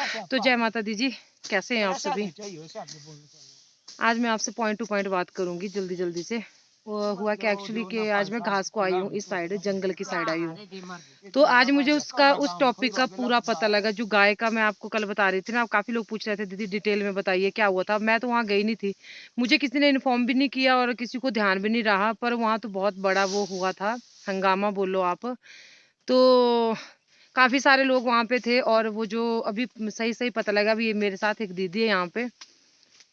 तो जय माता दी जी, कैसे हैं आप सभी। आज मैं आपसे पॉइंट टू पॉइंट बात करूंगी जल्दी जल्दी से। वो हुआ क्या एक्चुअली कि आज मैं घास को आई हूँ, इस साइड जंगल की साइड आई हूँ। तो आज मुझे उस टॉपिक का पूरा पता लगा जो गाय का मैं आपको कल बता रही थी ना। आप काफी लोग पूछ रहे थे दीदी डिटेल में बताइए क्या हुआ था। मैं तो वहाँ गई नहीं थी, मुझे किसी ने इन्फॉर्म भी नहीं किया और किसी को ध्यान भी नहीं रहा। पर वहाँ तो बहुत बड़ा वो हुआ था, हंगामा बोलो आप। तो काफी सारे लोग वहाँ पे थे और वो जो अभी सही सही पता लगा, अभी मेरे साथ एक दीदी है यहाँ पे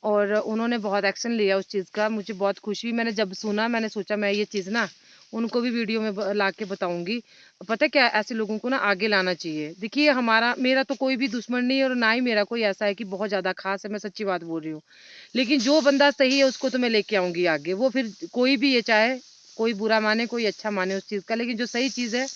और उन्होंने बहुत एक्शन लिया उस चीज़ का। मुझे बहुत खुशी हुई, मैंने जब सुना मैंने सोचा मैं ये चीज़ ना उनको भी वीडियो में ला के बताऊंगी। पता है क्या, ऐसे लोगों को ना आगे लाना चाहिए। देखिए मेरा तो कोई भी दुश्मन नहीं है और ना ही मेरा कोई ऐसा है कि बहुत ज़्यादा खास है, मैं सच्ची बात बोल रही हूँ। लेकिन जो बंदा सही है उसको तो मैं लेके आऊंगी आगे। वो फिर कोई भी ये चाहे, कोई बुरा माने कोई अच्छा माने उस चीज़ का, लेकिन जो सही चीज़ है।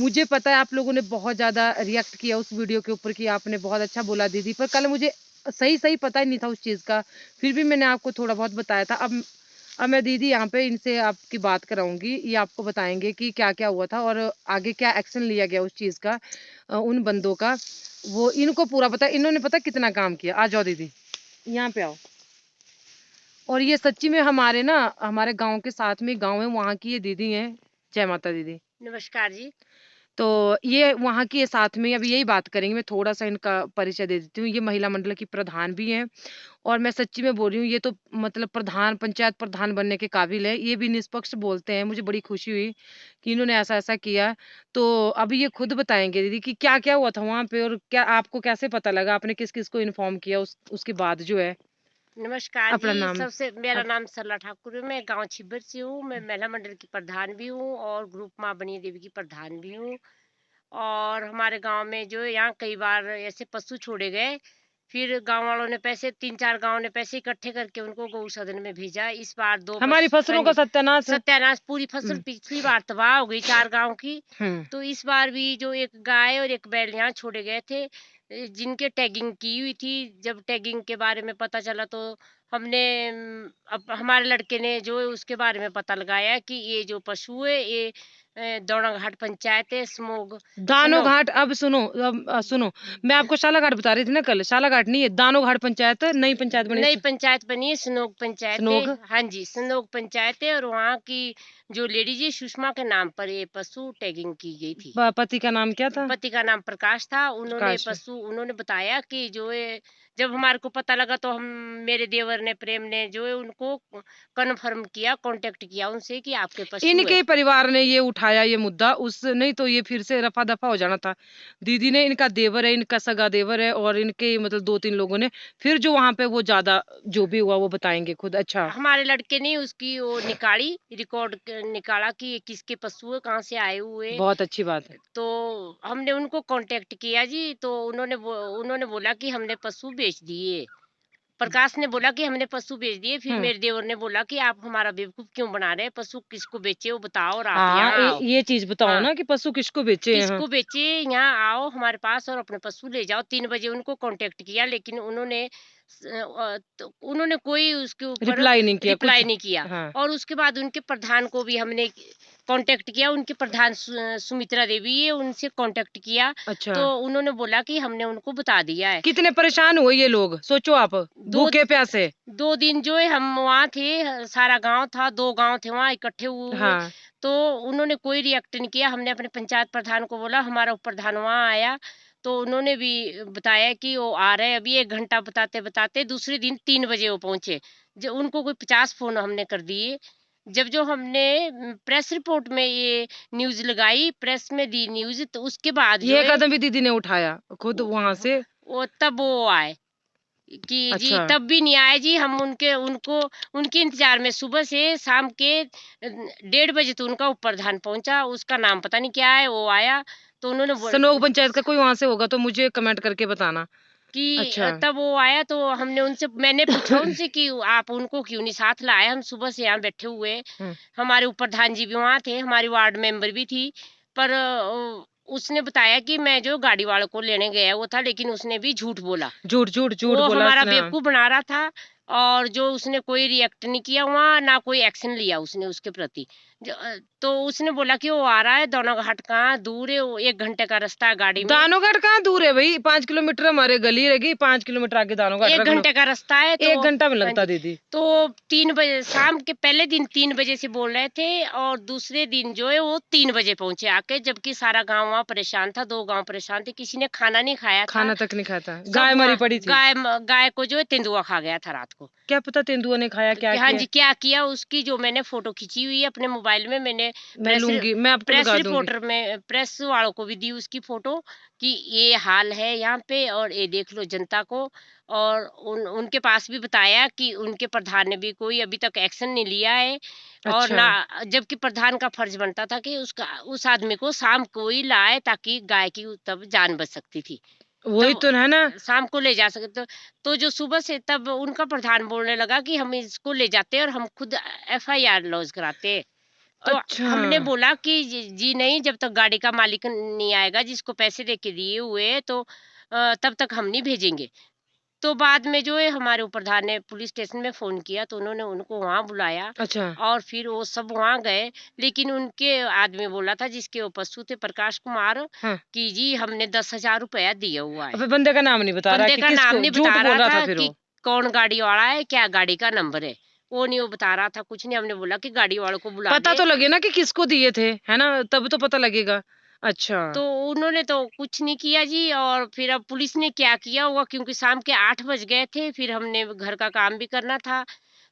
मुझे पता है आप लोगों ने बहुत ज़्यादा रिएक्ट किया उस वीडियो के ऊपर कि आपने बहुत अच्छा बोला दीदी, पर कल मुझे सही सही पता ही नहीं था उस चीज़ का। फिर भी मैंने आपको थोड़ा बहुत बताया था। अब मैं दीदी यहाँ पे इनसे आपकी बात कराऊंगी, ये आपको बताएंगे कि क्या क्या हुआ था और आगे क्या एक्शन लिया गया उस चीज़ का, उन बंदों का। वो इनको पूरा पता, इन्होंने पता कितना काम किया। आ जाओ दीदी, यहाँ पे आओ। और ये सच्ची में हमारे गाँव के साथ में गाँव है, वहाँ की ये दीदी है। जय माता दीदी। नमस्कार जी। तो ये वहाँ की साथ में अभी यही बात करेंगे। मैं थोड़ा सा इनका परिचय दे देती हूँ। ये महिला मंडल की प्रधान भी हैं और मैं सच्ची में बोल रही हूँ, ये तो मतलब प्रधान, पंचायत प्रधान बनने के काबिल है। ये भी निष्पक्ष बोलते हैं। मुझे बड़ी खुशी हुई कि इन्होंने ऐसा ऐसा किया। तो अभी ये खुद बताएंगे दीदी कि क्या क्या हुआ था वहाँ पे और क्या आपको कैसे पता लगा, आपने किस किस को इन्फॉर्म किया उसके बाद जो है। नमस्कार अपना जी। नाम। सबसे मेरा नाम सरला ठाकुर है। मैं गांव छिब्बर से हूँ। मैं महिला मंडल की प्रधान भी हूँ और ग्रुप माँ बनी देवी की प्रधान भी हूँ। और हमारे गांव में जो है यहाँ कई बार ऐसे पशु छोड़े गए, फिर गांव वालों ने पैसे 3-4 गांव ने पैसे इकट्ठे करके उनको गौसदन में भेजा। इस बार 2 हमारी पशु फसलों का सत्यानाश। सत्यानाश, पूरी फसल पिछली बार तबाह हो गई 4 गांव की। हम्म। तो इस बार भी जो एक गाय और एक बैल यहाँ छोड़े गए थे, जिनके टैगिंग की हुई थी। जब टैगिंग के बारे में पता चला तो हमने अब हमारे लड़के ने जो है उसके बारे में पता लगाया कि ये जो पशु है ये दौड़ा घाट पंचायत है स्मोग दानो सनो घाट। अब सुनो, सुनो, मैं आपको शालाघाट बता रही थी ना कल। शालाघाट नहीं है, दानो घाट पंचायत, नई पंचायत बनी नई पंचायत बनी है, स्नोक पंचायत है। स्नोग। हाँ जी, स्नोक पंचायत है। और वहाँ की जो लेडीज है सुषमा के नाम पर ये पशु टैगिंग की गई थी। पति का नाम क्या था? पति का नाम प्रकाश था। प्रकाश। उन्होंने बताया कि जो है जब हमारे को पता लगा तो हम मेरे देवर ने प्रेम ने जो है उनको कन्फर्म किया, कांटेक्ट किया उनसे कि आपके पशु है। इनके परिवार ने ये उठाया ये मुद्दा, उस नहीं तो ये फिर से रफा दफा हो जाना था। दीदी ने, इनका देवर है, इनका सगा देवर है और इनके मतलब 2-3 लोगों ने फिर जो वहां पे वो ज्यादा जो भी हुआ वो बताएंगे खुद। अच्छा। हमारे लड़के ने उसकी वो निकाली, निकाला कि ये किसके पशु है, कहाँ से आए हुए। बहुत अच्छी बात है। तो हमने उनको कांटेक्ट किया जी। तो उन्होंने बोला कि हमने पशु बेच दिए। प्रकाश ने बोला कि हमने पशु बेच दिए। फिर हम्म। मेरे देवर ने बोला कि आप हमारा बेवकूफ क्यों बना रहे हैं, पशु किसको बेचे वो बताओ और आप हाँ, यहाँ आओ। ये चीज बताओ हाँ, ना कि पशु किसको बेचे हैं। हाँ। किसको बेचे, यहाँ आओ हमारे पास और अपने पशु ले जाओ। 3 बजे उनको कांटेक्ट किया, लेकिन तो उन्होंने कोई उसके ऊपर रिप्लाई नहीं किया कुछ। रिप्लाई नहीं किया। हाँ। और उसके बाद उनके प्रधान को भी हमने कांटेक्ट किया। उनके प्रधान सुमित्रा देवी है, उनसे कांटेक्ट किया। अच्छा। तो उन्होंने बोला कि हमने उनको बता दिया है। कितने परेशान हुए ये लोग, सोचो आप, दो भूखे प्यासे। 2 दिन जो है हम वहाँ थे, सारा गाँव था, 2 गाँव थे वहाँ इकट्ठे हुए। हाँ। तो उन्होंने कोई रिएक्ट नहीं किया। हमने अपने पंचायत प्रधान को बोला, हमारा उप प्रधान वहाँ आया। तो उन्होंने भी बताया कि वो आ रहे हैं। अभी 1 घंटा बताते-बताते दूसरे दिन 3 बजे वो पहुँचे। जो उनको कोई 50 फ़ोन हमने कर दिए। जब जो हमने प्रेस रिपोर्ट में ये न्यूज़ लगाई, प्रेस में दी न्यूज़, तो उसके बाद जो ये है कदम भी दीदी ने उठाया खुद वहां से। वो तब वो आए कि जी अच्छा। तब भी नहीं आए जी। हम उनके इंतजार में सुबह से शाम के 1:30 बजे तो उनका उप प्रधान पहुंचा। उसका नाम पता नहीं क्या है, वो आया। तो उन्होंने सनोग पंचायत का कोई वहां से होगा तो मुझे कमेंट करके बताना। कि अच्छा। तब वो आया। तो मैंने पूछा उनसे कि आप उनको क्यों नहीं साथ लाए, हम सुबह से यहाँ बैठे हुए हैं। हम्म। हमारे उप प्रधान जी भी वहाँ थे, हमारी वार्ड मेंबर भी थी। पर उसने बताया कि मैं जो गाड़ी वालों को लेने गया वो था, लेकिन उसने भी झूठ बोला। झूठ झूठ झूठ वो बोला हमारा इसने। हाँ। बेवकूफ बना रहा था। और जो उसने कोई रिएक्ट नहीं किया वहाँ, ना कोई एक्शन लिया उसने उसके प्रति। तो उसने बोला कि वो आ रहा है, दोनों घाट कहाँ दूर है, वो 1 घंटे का रास्ता है गाड़ी में। दानोघाट कहाँ दूर है भाई? 5 किलोमीटर हमारे गली रहेगी, 5 किलोमीटर आगे दानोघाट 1 रख लो। घंटे का रास्ता है। तो 1 घंटा में हाँ लगता जी, दीदी। तो 3 बजे शाम के पहले दिन 3 बजे से बोल रहे थे, और दूसरे दिन जो है वो 3 बजे पहुंचे आके, जबकि सारा गांव वहाँ परेशान था, 2 गांव परेशान थे, किसी ने खाना नहीं खाया था। खाना तक नहीं खाता, सब गाय मरी वहाँ पड़ी थी। गाय को जो है तेंदुआ खा गया था रात को। क्या पता तेंदुआ ने खाया क्या हाँ किया। जी, क्या किया उसकी जो मैंने फोटो खींची हुई है अपने मोबाइल में, मैंने मैं लूंगी, मैं आपको प्रेस लगा दूंगी। रिपोर्टर में प्रेस वालों को भी दी उसकी फोटो, कि ये हाल है यहाँ पे और ये देख लो जनता को। और उनके पास भी बताया कि उनके प्रधान ने भी कोई अभी तक एक्शन नहीं लिया है, और अच्छा, ना, जबकि प्रधान का फर्ज बनता था कि उसका उस आदमी को शाम को ही लाए, ताकि गाय की तब जान बच सकती थी। वही तब तो है ना। शाम को ले जा सकते, तो जो सुबह से तब उनका प्रधान बोलने लगा कि हम इसको ले जाते हैं और हम खुद एफआईआर लॉन्च कराते हैं। तो अच्छा, हमने बोला कि जी नहीं, जब तक गाड़ी का मालिक नहीं आएगा जिसको पैसे दे के दिए हुए हैं, तो तब तक हम नहीं भेजेंगे। तो बाद में जो है हमारे प्रधान ने पुलिस स्टेशन में फ़ोन किया, तो उन्होंने उनको वहाँ बुलाया, अच्छा। और फिर वो सब वहाँ गए। लेकिन उनके आदमी बोला था जिसके वो पशु थे, प्रकाश कुमार, हाँ, कि जी हमने 10,000 रुपया दिया हुआ है। अब बंदे का नाम नहीं बता रहा बंदे कि का नाम किसको, नहीं झूठ बता बोल रहा रहा था था फिर कि वो। कौन गाड़ी वाला है, क्या गाड़ी का नंबर है। वो नहीं, वो बता रहा था कुछ नहीं। हमने बोला कि गाड़ी वालों को बुला पता दे। तो लगे ना कि किसको दिए थे, है ना? तब तो पता लगेगा। अच्छा। तो उन्होंने तो कुछ नहीं किया जी। और फिर अब पुलिस ने क्या किया होगा, क्योंकि शाम के 8 बज गए थे, फिर हमने घर का काम भी करना था।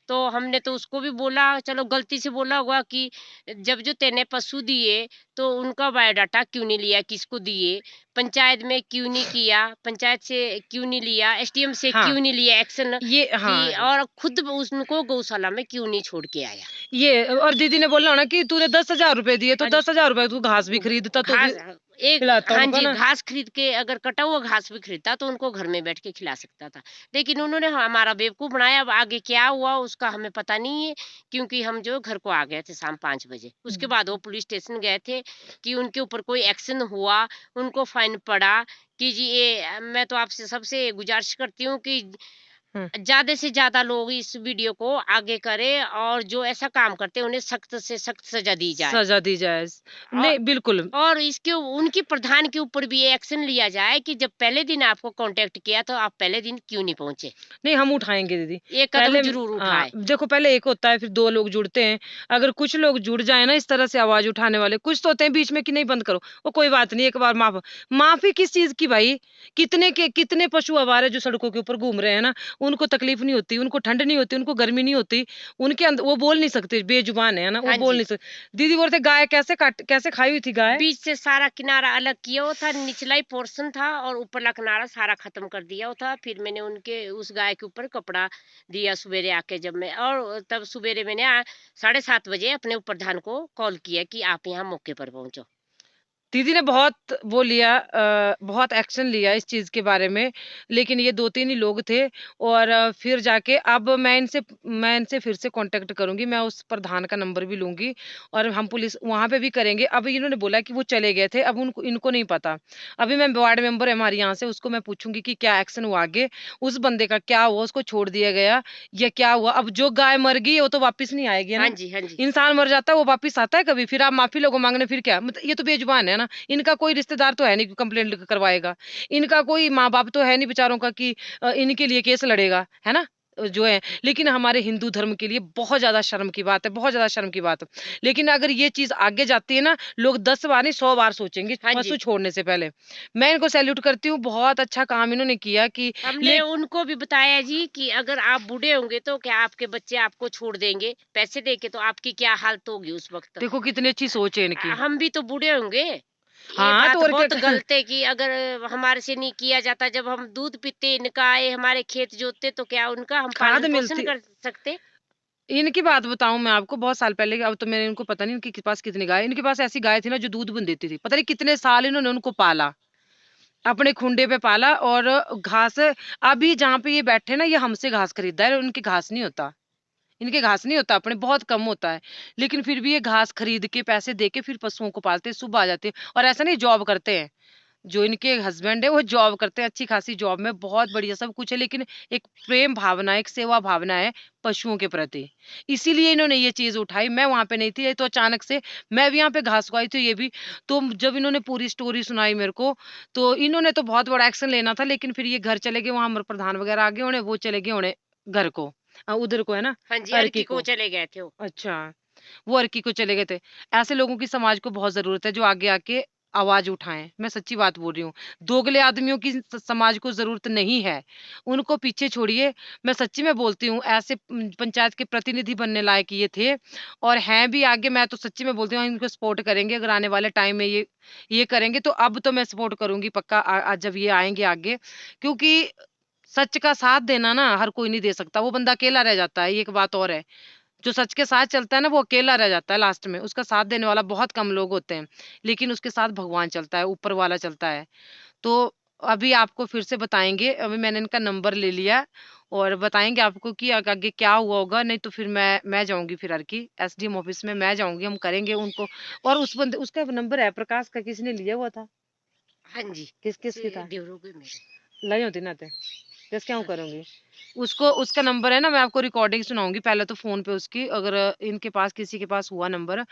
तो हमने तो उसको भी बोला, चलो गलती से बोला होगा कि जब जो तेने पशु दिए तो उनका बायोडाटा क्यों नहीं लिया, किसको दिए, पंचायत में क्यों नहीं किया, पंचायत से क्यों नहीं लिया, एसडीएम से हाँ, क्यों नहीं लिया एक्शन, ये कि हाँ, और खुद उनको गौशाला में क्यों नहीं छोड़ के आया। ये और दीदी ने बोला ना कि तूने 10,000 रुपए दिए, तो हाँ जी। 10,000 रुपए तू घास भी खरीदता तो घास एक खिलाता हाँ उनको जी, ना। घास खरीद के, अगर कटा हुआ घास भी खरीदता तो उनको घर में बैठ के खिला सकता था। लेकिन उन्होंने हमारा बेवकूफ़ बनाया। अब आगे क्या हुआ उसका हमें पता नहीं है, क्योंकि हम जो घर को आ गए थे शाम 5 बजे। उसके बाद वो पुलिस स्टेशन गए थे कि उनके ऊपर कोई एक्शन हुआ, उनको फाइन पड़ा, कि जी ये मैं तो आपसे सबसे गुज़ारिश करती हूँ कि हम्म, ज़्यादा से ज़्यादा लोग इस वीडियो को आगे करें, और जो ऐसा काम करते हैं उन्हें सख्त से सख्त सज़ा दी जाए। सजा दी जाए। औ नहीं, बिल्कुल। और इसके उनकी प्रधान के ऊपर भी ये एक्शन लिया जाए कि जब पहले दिन आपको कांटेक्ट किया तो आप पहले दिन क्यों नहीं पहुंचे? नहीं, हम उठाएँगे दीदी। ये कदम पहले ज़रूर उठाएँ। देखो, पहले एक होता है, फिर 2 लोग जुड़ते हैं। अगर कुछ लोग जुड़ जाएँ ना इस तरह से आवाज़ उठाने वाले, कुछ तो होते हैं बीच में कि नहीं बंद करो। वो कोई बात नहीं, एक बार माफ़ी किस चीज़ की भाई? कितने पशु आवारा जो सड़कों के ऊपर घूम रहे हैं ना, उनको तकलीफ़ नहीं होती, उनको ठंड नहीं होती, उनको गर्मी नहीं होती। उनके वो बोल नहीं सकते, बेज़ुबान है ना, वो हाँ बोल जी। नहीं दीदी बोल रहे थे गाय कैसे खाई हुई थी गाय? बीच से सारा किनारा अलग किया हुआ था, निचला ही पोर्शन था और ऊपरला किनारा सारा खत्म कर दिया हुआ था। फिर मैंने उनके उस गाय के ऊपर कपड़ा दिया सवेरे आके, जब मैं, और तब सवेरे मैंने 7:30 बजे अपने प्रधान को कॉल किया कि आप यहाँ मौके पर पहुँचो। दीदी ने बहुत वो लिया, बहुत एक्शन लिया इस चीज़ के बारे में, लेकिन ये 2-3 ही लोग थे। और फिर जाके अब मैं इनसे फिर से कॉन्टैक्ट करूँगी, मैं उस प्रधान का नंबर भी लूँगी और हम पुलिस वहाँ पे भी करेंगे। अब इन्होंने बोला कि वो चले गए थे, अब उनको इनको नहीं पता। अभी मैं वार्ड मेंबर है हमारे यहाँ से, उसको मैं पूछूँगी कि क्या एक्शन हुआ आगे, उस बंदे का क्या हुआ, उसको छोड़ दिया गया या क्या हुआ? अब जो गाय मर गई वो तो वापस नहीं आएगी, है हाँ ना? जी, हाँ जी। इंसान मर जाता है, वो वापस आता है कभी? फिर आप माफ़ी लोगों माँगने फिर क्या? मतलब ये तो बेज़ुबान है ना। इनका कोई रिश्तेदार तो है नहीं कि कंप्लेंट करवाएगा। इनका कोई माँ-बाप तो है नहीं बेचारों का कि इनके लिए केस लड़ेगा, है ना? जो है, लेकिन हमारे हिंदू धर्म के लिए बहुत ज़्यादा शर्म की बात है, बहुत ज़्यादा शर्म की बात है। लेकिन अगर ये चीज़ आगे जाती है ना, लोग 10 बार नहीं 100 बार सोचेंगे हाँ पशु जी। छोड़ने से पहले। मैं इनको सैल्यूट करती हूँ, बहुत अच्छा काम इन्होंने किया कि हमने ले उनको भी बताया जी कि अगर आप बूढ़े होंगे तो क्या आपके बच्चे आपको छोड़ देंगे? पैसे देके तो आपकी क्या हालत होगी उस वक़्त? देखो कितनी अच्छी सोच है इनकी। हम भी तो बूढ़े होंगे। ये हाँ, तो बात और बहुत क्या गलत है कि अगर हमारे से नहीं किया जाता, जब हम दूध पीते, इनका आए, हमारे खेत जोतते, तो क्या उनका हम खाद पालन-पोषण मिलती कर सकते? इनकी बात बताऊँ मैं आपको बहुत साल पहले की, अब तो मेरे इनको पता नहीं इनके पास कितनी गाय है। इनके पास ऐसी गाय थी ना जो दूध बन देती थी। पता नहीं कितने साल इन्होंने उनको पाला। अपने खुंडे पे पाला और घास अभी जहाँ पे ये बैठे ना ये हमसे घास खरीदा है, उनके घास नहीं होता। इनके घास नहीं होता अपने, बहुत कम होता है। लेकिन फिर भी ये घास खरीद के पैसे दे के फिर पशुओं को पालते हैं, सुबह आ जाते हैं और ऐसा नहीं जॉब करते हैं। जो इनके हस्बैंड है वो जॉब करते हैं, अच्छी खासी जॉब में, बहुत बढ़िया सब कुछ है, लेकिन एक प्रेम भावना, एक सेवा भावना है पशुओं के प्रति। इसीलिए इन्होंने ये चीज़ उठाई। मैं वहाँ पे नहीं थी, ये तो अचानक से मैं भी यहाँ पे घास को आई थी, ये भी। तो जब इन्होंने पूरी स्टोरी सुनाई मेरे को, तो इन्होंने तो बहुत बड़ा एक्शन लेना था, लेकिन फिर ये घर चले गए, वहाँ हमारे प्रधान वगैरह आ गए होने, वो चले गए होने घर को, उधर को है ना, हाँ जी, अर्की अर्की को को। चले गए थे वो। अच्छा, वो अर्की को चले गए थे। ऐसे लोगों की समाज को बहुत ज़रूरत है जो आगे आके आवाज़ उठाएँ। मैं सच्ची बात बोल रही हूँ। दोगले आदमियों की समाज को ज़रूरत नहीं है। उनको पीछे छोड़िए। मैं सच्ची में बोलती हूँ, ऐसे पंचायत के प्रतिनिधि बनने लायक ये थे और हैं भी आगे। मैं तो सच्ची में बोलती हूँ इनको सपोर्ट करेंगे, अगर आने वाले टाइम में ये करेंगे तो अब तो मैं सपोर्ट करूँगी पक्का, जब ये आएँगे आगे, क्योंकि सच का साथ देना ना हर कोई नहीं दे सकता। वो बंदा अकेला रह जाता है, ये एक बात और है। जो सच के साथ चलता है ना वो अकेला रह जाता है लास्ट में, उसका साथ देने वाला बहुत कम लोग होते हैं, लेकिन उसके साथ भगवान चलता है, ऊपर वाला चलता है। तो अभी आपको फिर से बताएँगे, अभी मैंने इनका नंबर ले लिया और बताएँगे आपको कि आगे क्या हुआ होगा, नहीं तो फिर मैं जाऊँगी फिर अर्की एसडीएम ऑफिस में मैं जाऊँगी, हम करेंगे उनको। और उस बंदे उसका नंबर है प्रकाश का, किसने लिया हुआ था? हाँ जी, किस की से था? ड्यूरो के मेरे। लाई होती ना ते। कैसे क्या हाँ, करूँगी? उसको उसका नंबर है ना, मैं आपको रिकॉर्डिंग सुनाऊँगी पहले तो फ़ोन पे उसकी, अगर इनके पास किसी के पास हुआ नंबर,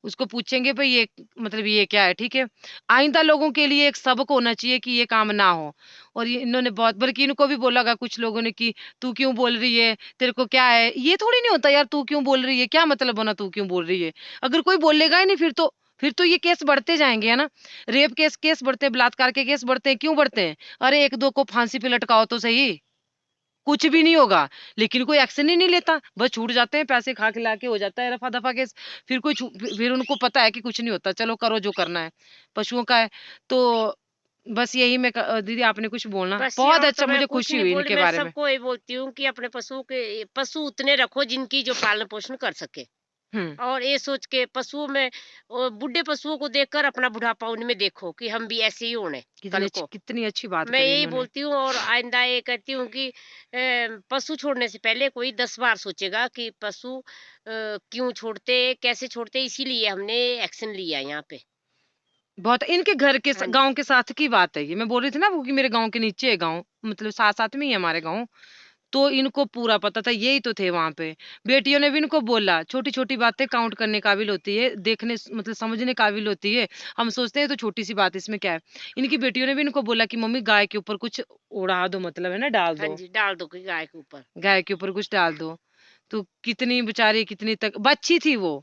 उसको पूछेंगे भई ये मतलब ये क्या है, ठीक है? आइंदा लोगों के लिए एक सबक होना चाहिए कि ये काम ना हो। और ये इन्होंने बहुत, बल्कि इनको भी बोला होगा कुछ लोगों ने कि तू क्यों बोल रही है? तेरे को क्या है? ये थोड़ी नहीं होता यार, तू क्यों बोल रही है? क्या मतलब बना तू क्यों बोल रही है? अगर कोई बोलेगा ही नहीं फिर तो ये केस बढ़ते जाएँगे, है ना? रेप केस बढ़ते हैं, बलात्कार के केस बढ़ते हैं, क्यों बढ़ते हैं? अरे 1-2 को फांसी पे लटकाओ तो सही। कुछ भी नहीं होगा, लेकिन कोई एक्शन ही नहीं लेता, बस छूट जाते हैं, पैसे खा-खिला के हो जाता है रफा-दफा केस, फिर फिर उनको पता है कि कुछ नहीं होता, चलो करो जो करना है, पशुओं का है। तो बस यही दीदी आपने कुछ बोलना? बस ये बहुत और तो अच्छा, मैं मुझे कुछ खुशी नहीं हुई बोली, इनके मैं बारे में। सबको ये बोलती हूँ कि अपने पशु उतने रखो जिनकी जो पालन-पोषण कर सके। हुँ, और ये सोच के पशुओं में बूढ़े पशुओं को देखकर अपना बुढ़ापा उनमें देखो कि हम भी ऐसे ही होने कल को। कितनी अच्छी बात मैं करी यही इन्होंने। बोलती हूँ और आइंदा ये कहती हूँ कि पशु छोड़ने से पहले कोई 10 बार सोचेगा कि पशु क्यों छोड़ते, कैसे छोड़ते, इसीलिए हमने एक्शन लिया यहाँ पे। बहुत इनके घर के हाँ जी, गाँव के साथ की बात है ये, मैं बोल रही थी ना वो कि मेरे गाँव के नीचे है गाँव, मतलब साथ-साथ में ही है हमारे गाँव। तो इनको पूरा पता था, यही तो थे वहाँ पे। बेटियों ने भी इनको बोला, छोटी-छोटी बातें काउंट करने काबिल होती है, देखने मतलब समझने काबिल होती है। हम सोचते हैं तो छोटी-सी बात इसमें क्या है। इनकी बेटियों ने भी इनको बोला कि मम्मी गाय के ऊपर कुछ उड़ा दो, मतलब है ना, डाल हाँ दो। जी, डाल दो कि गाय के ऊपर। गाय के ऊपर कुछ डाल दो। तो कितनी बेचारी, कितनी तक बच्ची थी वो।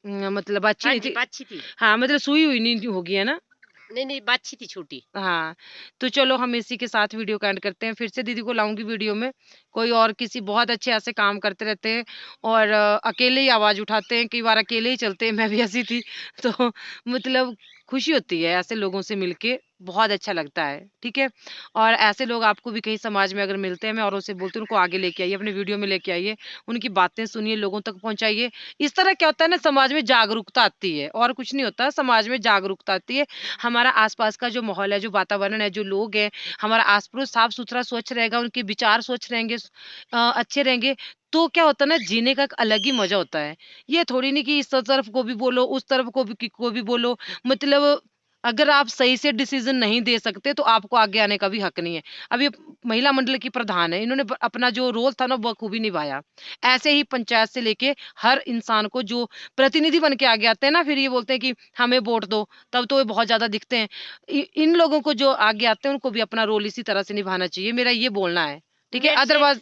मतलब अच्छी हाँ नहीं जी, थी। बाछी थी। हाँ, मतलब सुई हुई नहीं होगी, है ना? नहीं, नहीं, बाछी थी छोटी। हाँ, तो चलो हम इसी के साथ वीडियो का एंड करते हैं। फिर से दीदी को लाऊँगी वीडियो में। कोई और किसी बहुत अच्छे ऐसे काम करते रहते हैं और अकेले ही आवाज़ उठाते हैं, कई बार अकेले ही चलते हैं, मैं भी ऐसी थी। तो मतलब खुशी होती है ऐसे लोगों से मिलके, बहुत अच्छा लगता है, ठीक है? और ऐसे लोग आपको भी कहीं समाज में अगर मिलते हैं, मैं औरों से बोलती हूँ उनको आगे लेके आइए, अपने वीडियो में लेके आइए, उनकी बातें सुनिए, लोगों तक पहुँचाइए। इस तरह क्या होता है ना, समाज में जागरूकता आती है और कुछ नहीं होता, समाज में जागरूकता आती है। हमारा आसपास का जो माहौल है, जो वातावरण है, जो लोग हैं, हमारा आस-पड़ोस साफ-सुथरा स्वच्छ रहेगा, उनके विचार स्वच्छ रहेंगे, अच्छे रहेंगे, तो क्या होता है ना, जीने का एक अलग ही मज़ा होता है। ये थोड़ी नहीं कि इस तरफ को भी बोलो, उस तरफ को भी बोलो, मतलब अगर आप सही से डिसीज़न नहीं दे सकते, तो आपको आगे आने का भी हक नहीं है। अब ये महिला मंडल की प्रधान है, इन्होंने अपना जो रोल था ना बखूबी निभाया। ऐसे ही पंचायत से लेके हर इंसान को जो प्रतिनिधि बन के आगे आते हैं ना, फिर ये बोलते हैं कि हमें वोट दो, तब तो ये बहुत ज़्यादा दिखते हैं। इन लोगों को जो आगे आते हैं, उनको भी अपना रोल इसी तरह से निभाना चाहिए, मेरा ये बोलना है, ठीक है? अदरवाइज़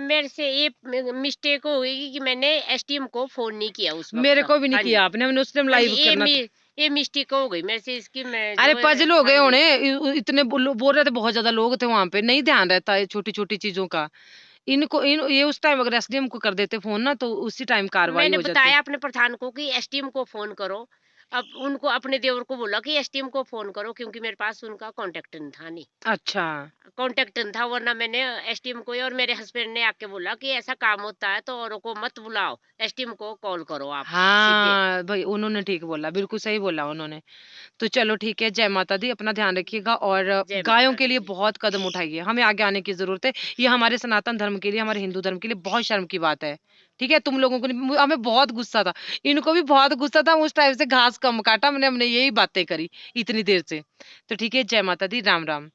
मेरे से ये मिस्टेक हो गई कि मैंने एसडीएम को फ़ोन नहीं किया उस मेरे वक़्त। को भी नहीं हाँ जी। किया आपने, हमने उस टाइम हाँ जी, लाइव करना था। ये मिस्टेक हो गई मेरे से, इसकी मैं अरे जो है पज़ल हो हाँ गए जी। होने, इतने बोल रहे थे, बहुत ज़्यादा लोग थे वहाँ पे, नहीं ध्यान रहता है छोटी-छोटी चीज़ों का। इनको ये उस टाइम अगर एसडीएम को कर देते फ़ोन ना, तो उसी टाइम कार्रवाई मैंने हो जाती। बताया अपने प्रधान को कि एसडीएम को फ़ोन करो। अब उनको अपने देवर को बोला कि एसडीएम को फ़ोन करो क्योंकि मेरे पास उनका कॉन्टैक्ट नहीं था नहीं। अच्छा। कॉन्टैक्ट नहीं था, वरना मैंने एसडीएम को और मेरे हस्बैंड ने आके बोला कि ऐसा काम होता है तो औरों को मत बुलाओ, एसडीएम को कॉल करो आप सीधे। हाँ, भई उन्होंने ठीक बोला, बिल्कुल सही बोला उन्होंने। तो चलो ठीक है, जय माता दी, अपना ध्यान रखिएगा और जय गायों माता के दी लिए जी। बहुत कदम उठाइए, हमें आगे आने की ज़रूरत है। ये हमारे सनातन धर्म के लिए, हमारे हिंदू धर्म के लिए बहुत शर्म की बात है। ठीक है, तुम लोगों को नहीं, हमें बहुत गुस्सा था, इनको भी बहुत गुस्सा था, उस टाइम से घास कम काटा, हमने हमने यही बातें करी इतनी देर से। तो ठीक है, जय माता दी, राम राम।